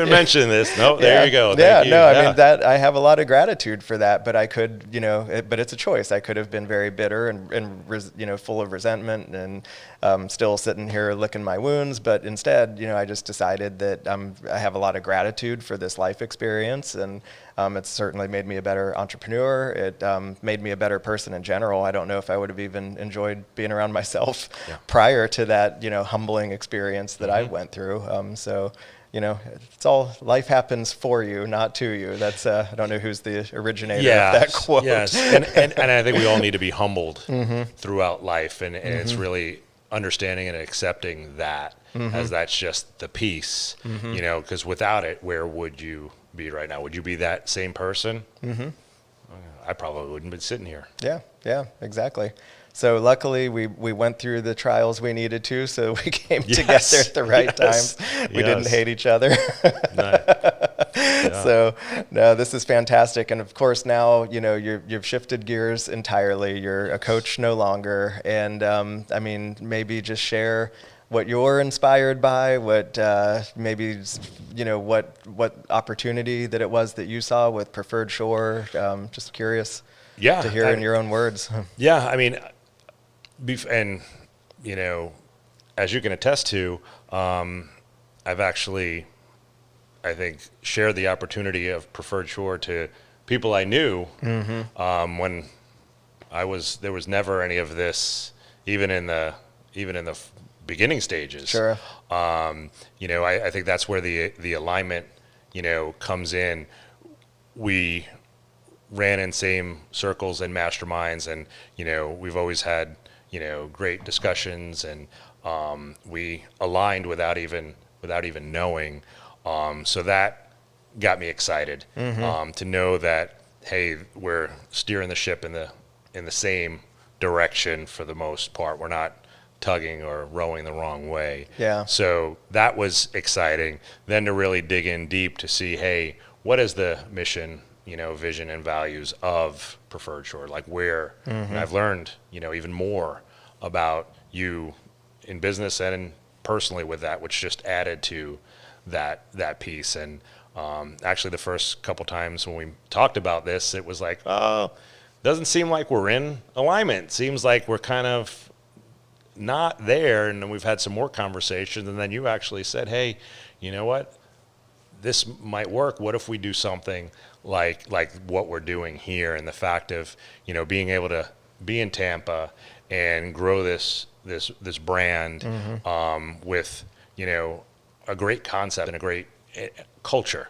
mention this? No, there you go. Thank you. I mean, that I have a lot of gratitude for that, but I could, but it's a choice. I could have been very bitter and full of resentment and still sitting here licking my wounds. But instead, I just decided that I have a lot of gratitude for this life experience, and it's certainly made me a better entrepreneur. It made me a better person in general. I don't know if I would have even enjoyed being around myself prior to that, humbling experience that I went through. It's all, life happens for you, not to you. That's I don't know who's the originator of that quote. Yes, and I think we all need to be humbled throughout life, and it's really understanding and accepting that as that's just the piece, because without it, where would you be right now? Would you be that same person? I probably wouldn't be sitting here. Yeah, exactly. So luckily we went through the trials we needed to, so we came together at the right time. We didn't hate each other. So no, this is fantastic. And of course now, you've shifted gears entirely. You're a coach no longer. And I mean, maybe just share what you're inspired by, what maybe, what opportunity that it was that you saw with Preferred Shore. Just curious to hear in your own words. Yeah, I mean, and, as you can attest to, I've actually, I think, shared the opportunity of Preferred Shore to people I knew when there was never any of this, even in the beginning stages. Sure. I think that's where the alignment, comes in. We ran in same circles and masterminds, and we've always had great discussions, and we aligned without even knowing. So that got me excited to know that, hey, we're steering the ship in the same direction for the most part. We're not tugging or rowing the wrong way. Yeah. So that was exciting. Then to really dig in deep to see, hey, what is the mission, vision and values of Preferred Shore? Like where, and I've learned, even more about you in business and personally with that, which just added to that piece. And actually the first couple times when we talked about this, it was like, oh, doesn't seem like we're in alignment. Seems like we're kind of not there. And then we've had some more conversations, and then you actually said, hey, you know what? This might work. What if we do something like what we're doing here? And the fact of, being able to be in Tampa and grow this brand with, a great concept and a great culture.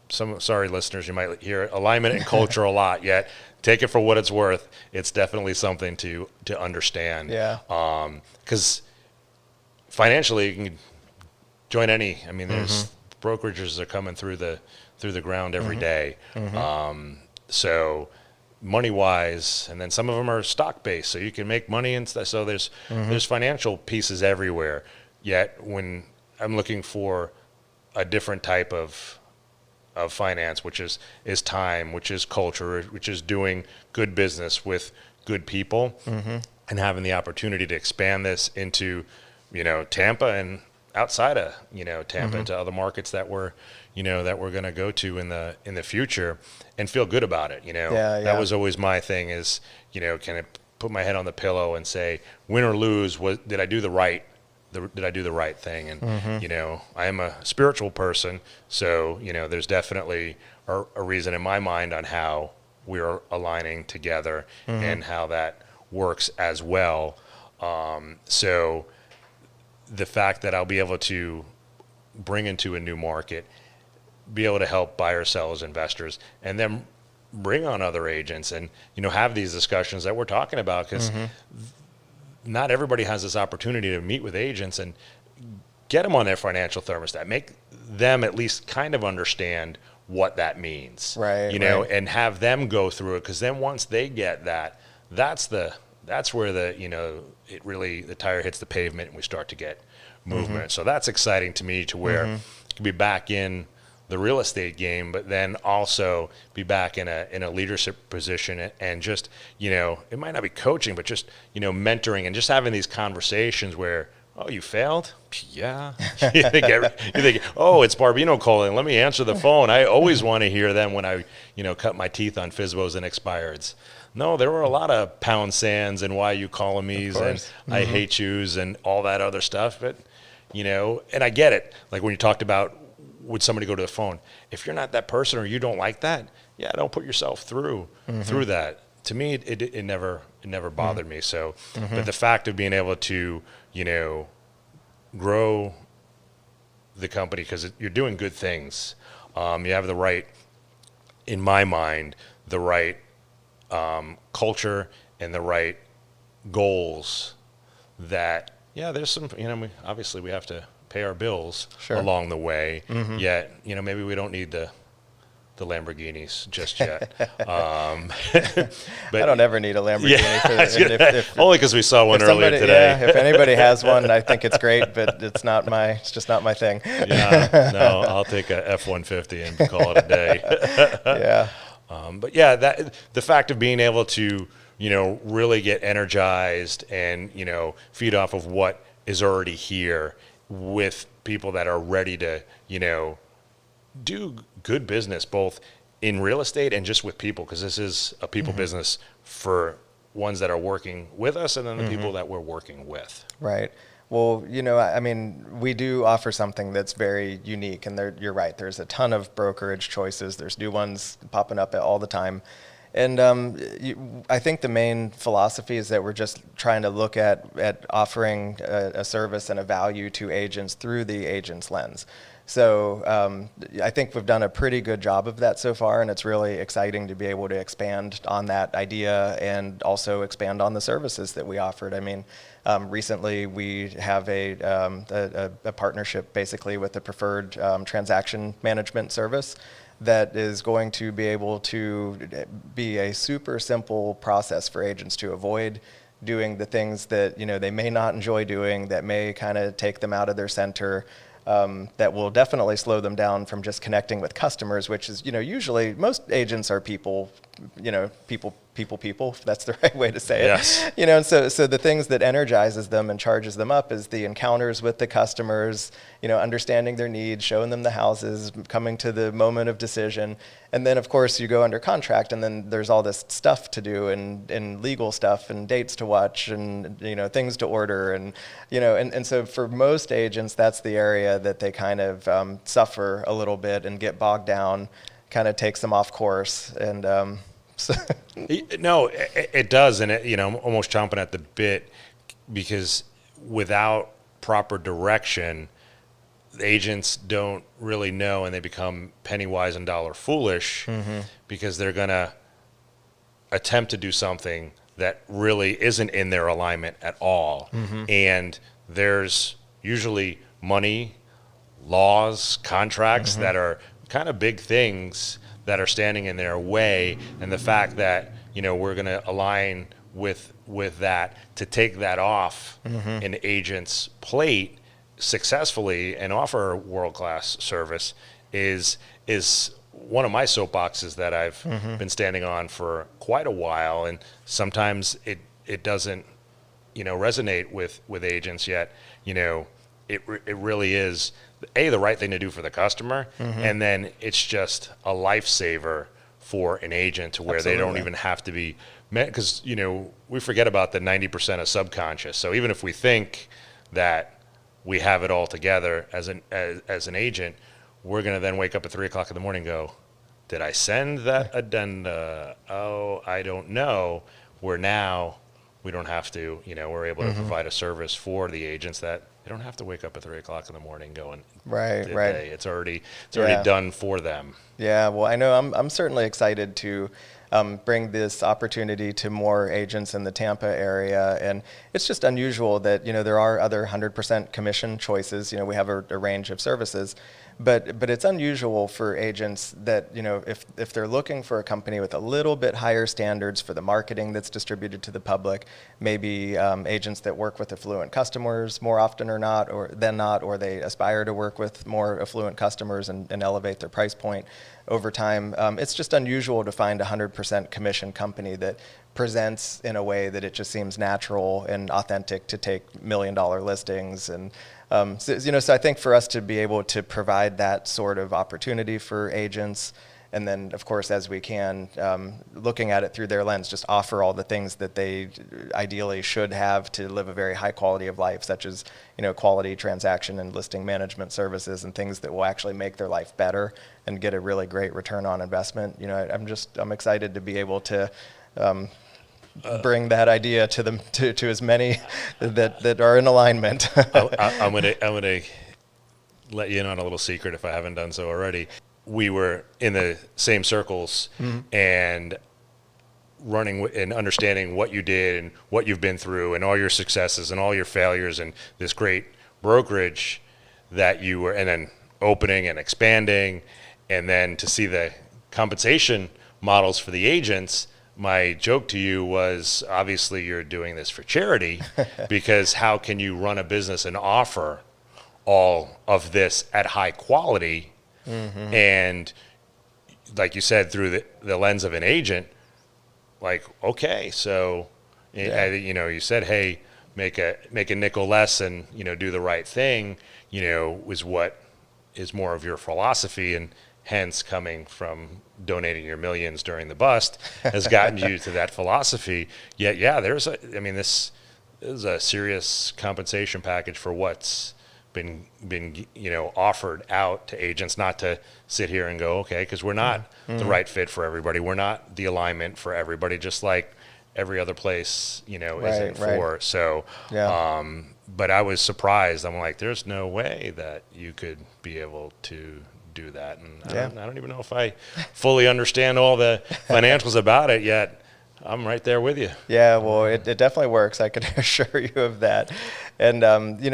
Sorry listeners, you might hear alignment and culture a lot, yet take it for what it's worth. It's definitely something to understand. Yeah. Because financially, you can join any. I mean, there's brokerages are coming through the ground every day. So money wise, and then some of them are stock based, so you can make money and stuff. So there's financial pieces everywhere. Yet when I'm looking for a different type of finance, which is time, which is culture, which is doing good business with good people, and having the opportunity to expand this into, Tampa and outside of, Tampa into other markets that we're going to go to in the future, and feel good about it. That was always my thing is, can I put my head on the pillow and say, win or lose, did I do the right thing? And, I am a spiritual person, so, there's definitely a reason in my mind on how we're aligning together and how that works as well. So the fact that I'll be able to bring into a new market, be able to help buyers, sellers, investors, and then bring on other agents and, have these discussions that we're talking about, because not everybody has this opportunity to meet with agents and get them on their financial thermostat, make them at least kind of understand what that means, right? And have them go through it. Because then once they get that, that's where the tire hits the pavement and we start to get movement. So that's exciting to me, to where you can be back in the real estate game, but then also be back in a leadership position and just, it might not be coaching, but just, mentoring and just having these conversations where, oh, you failed? Yeah. you think, oh, it's Barbino calling. Let me answer the phone. I always want to hear them when I, cut my teeth on FSBOs and expireds. No, there were a lot of pound sands and why you calling me's and I hate yous and all that other stuff. But, and I get it. Like when you talked about, would somebody go to the phone? If you're not that person or you don't like that, don't put yourself through that. To me, it never bothered me. So, but the fact of being able to, grow the company because you're doing good things. You have the right, in my mind, the right culture and the right goals that, there's some, obviously we have to pay our bills along the way, yet, maybe we don't need the Lamborghinis just yet. But I don't ever need a Lamborghini. Only because we saw one earlier today. Yeah, if anybody has one, I think it's great, but it's just not my thing. No, I'll take a F-150 and call it a day. But the fact of being able to, really get energized and, feed off of what is already here with people that are ready to, do good business, both in real estate and just with people, because this is a people business for ones that are working with us and then the people that we're working with. Right. Well, we do offer something that's very unique, and you're right. There's a ton of brokerage choices. There's new ones popping up all the time. And I think the main philosophy is that we're just trying to look at offering a service and a value to agents through the agent's lens. So I think we've done a pretty good job of that so far, and it's really exciting to be able to expand on that idea and also expand on the services that we offered. Recently we have a partnership basically with a preferred transaction management service that is going to be able to be a super simple process for agents to avoid doing the things that they may not enjoy doing, that may kind of take them out of their center. That will definitely slow them down from just connecting with customers, which is, usually most agents are people, if that's the right way to say it. Yes. And so the things that energizes them and charges them up is the encounters with the customers, understanding their needs, showing them the houses, coming to the moment of decision. And then, of course, you go under contract, and then there's all this stuff to do and legal stuff and dates to watch and, things to order. And so for most agents, that's the area that they kind of suffer a little bit and get bogged down, kind of takes them off course. And No, it does. And, I'm almost chomping at the bit because without proper direction, the agents don't really know, and they become penny wise and dollar foolish because they're going to attempt to do something that really isn't in their alignment at all. And there's usually money, laws, contracts that are kind of big things that are standing in their way. And the fact that, we're going to align with that to take that off an agent's plate successfully and offer world-class service is one of my soapboxes that I've been standing on for quite a while. And sometimes it doesn't, resonate with agents yet. It really is the right thing to do for the customer. And then it's just a lifesaver for an agent to where they don't even have to be met. Because, we forget about the 90% of subconscious. So even if we think that we have it all together as an agent, we're going to then wake up at 3 o'clock in the morning and go, did I send that addenda? Oh, I don't know. Where now we don't have to, we're able to provide a service for the agents that they don't have to wake up at 3 o'clock in the morning going, right. It's already done for them. Yeah. Well, I know I'm certainly excited to bring this opportunity to more agents in the Tampa area. And it's just unusual that, there are other 100% commission choices. We have a range of services, But it's unusual for agents that, if they're looking for a company with a little bit higher standards for the marketing that's distributed to the public, maybe agents that work with affluent customers more often than not, or they aspire to work with more affluent customers and elevate their price point over time. It's just unusual to find a 100% commission company that presents in a way that it just seems natural and authentic to take $1 million listings. And so I think for us to be able to provide that sort of opportunity for agents, and then of course as we can, looking at it through their lens, just offer all the things that they ideally should have to live a very high quality of life, such as quality transaction and listing management services and things that will actually make their life better and get a really great return on investment. I'm excited to be able to bring that idea to as many that are in alignment. I'm gonna let you in on a little secret if I haven't done so already. We were in the same circles and running and understanding what you did and what you've been through and all your successes and all your failures and this great brokerage that you were, and then opening and expanding, and then to see the compensation models for the agents. My joke to you was, obviously you're doing this for charity, because how can you run a business and offer all of this at high quality? And like you said, through the lens of an agent, like, okay, so you said, hey, make a nickel less and do the right thing, was what is more of your philosophy, and hence coming from donating your millions during the bust has gotten you to that philosophy. Yet, this is a serious compensation package for what's been offered out to agents, not to sit here and go, okay, because we're not the right fit for everybody. We're not the alignment for everybody, just like every other place, isn't for. So, but I was surprised. I'm like, there's no way that you could be able to do that. And I don't even know if I fully understand all the financials about it yet. I'm right there with you. Yeah, well, it definitely works. I can assure you of that. And,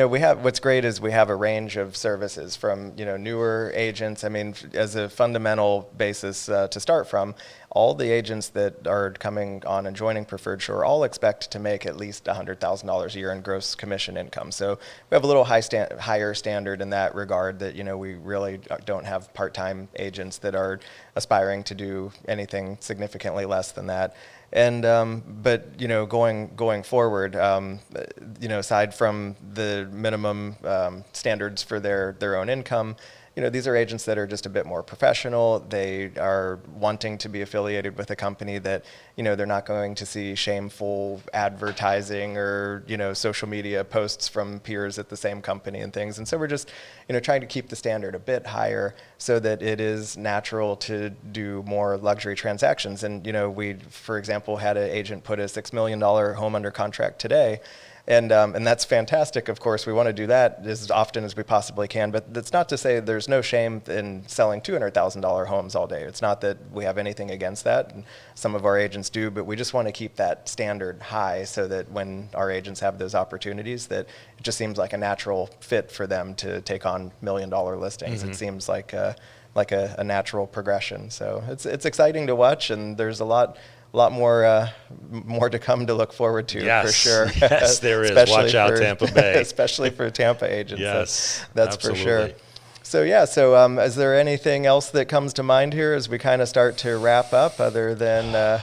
what's great is we have a range of services from, newer agents. I mean, as a fundamental basis to start from, all the agents that are coming on and joining Preferred Shore all expect to make at least $100,000 a year in gross commission income. So we have a little higher standard in that regard, that, we really don't have part-time agents that are aspiring to do anything significantly less than that. And but going forward, aside from the minimum standards for their own income, these are agents that are just a bit more professional. They are wanting to be affiliated with a company that, they're not going to see shameful advertising or, social media posts from peers at the same company and things. And so we're just, trying to keep the standard a bit higher so that it is natural to do more luxury transactions. And, we, for example, had an agent put a $6 million home under contract today. And that's fantastic, of course. We want to do that as often as we possibly can. But that's not to say there's no shame in selling $200,000 homes all day. It's not that we have anything against that. And some of our agents do. But we just want to keep that standard high so that when our agents have those opportunities, that it just seems like a natural fit for them to take on $1 million listings. It seems like a natural progression. So it's exciting to watch. And there's a lot more to come to look forward to, for sure. Yes, there is. Watch out, Tampa Bay. Especially for Tampa agents. Yes, that's absolutely. For sure. So is there anything else that comes to mind here as we kind of start to wrap up, other than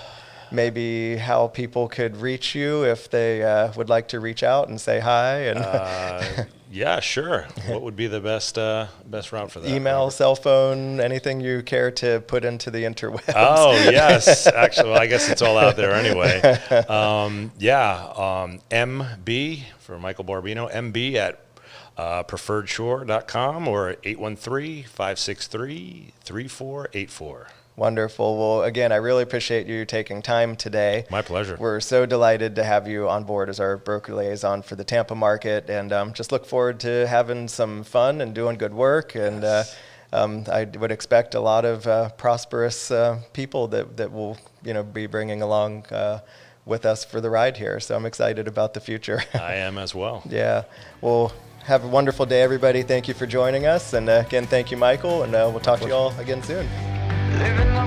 maybe how people could reach you if they would like to reach out and say hi? And yeah, sure. What would be the best route for that? Email, Robert? Cell phone, anything you care to put into the interwebs? Oh, yes. Actually, well, I guess it's all out there anyway. MB for Michael Barbino, MB at preferredshore.com or 813-563-3484. Wonderful. Well, again, I really appreciate you taking time today. My pleasure. We're so delighted to have you on board as our broker liaison for the Tampa market, and just look forward to having some fun and doing good work. And I would expect a lot of prosperous people that will, be bringing along with us for the ride here. So I'm excited about the future. I am as well. Yeah. Well, Have a wonderful day, everybody. Thank you for joining us. And again, thank you, Michael. And we'll talk to you all again soon. Living